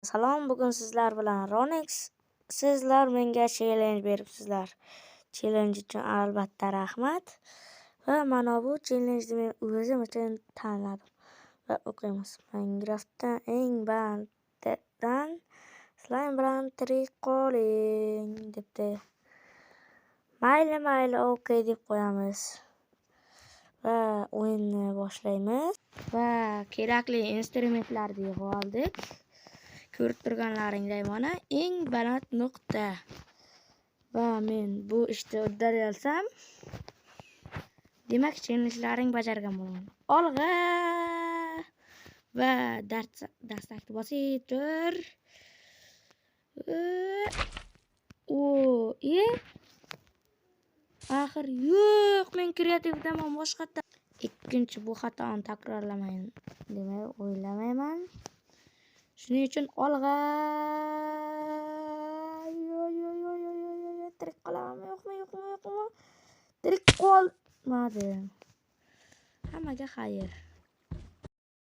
Salom, bugun sizlar bilan Ronex. Sizlar menga challenge beribsizlar. Challenge uchun albatta rahmat. Va mana bu challenge men o'zim uchun tanladim. Va o'qiymiz. Minecraftda eng banddan slime bilan tirik qoling debdi. Mayli, okey deb qo'yamiz. Va o'yinni boshlaymiz. Va kerakli instrumentlarni yig'ib oldik. Ko'rib turganlaringdek mana eng baland nuqta. Va men bu ishni uddalsam, demak challenge'laring bajargan bo'laman. Olg'a! Va dastakni bosib tur. Axir yo'q, men kreativdaman boshqa. Ikkinchi bu xatoni takrorlamayman demay o'ylamayman. Shuning uchun olg'a. Tirik qolamanmi, yo'qmi? Tirik qolmadim. Hammaga xayr.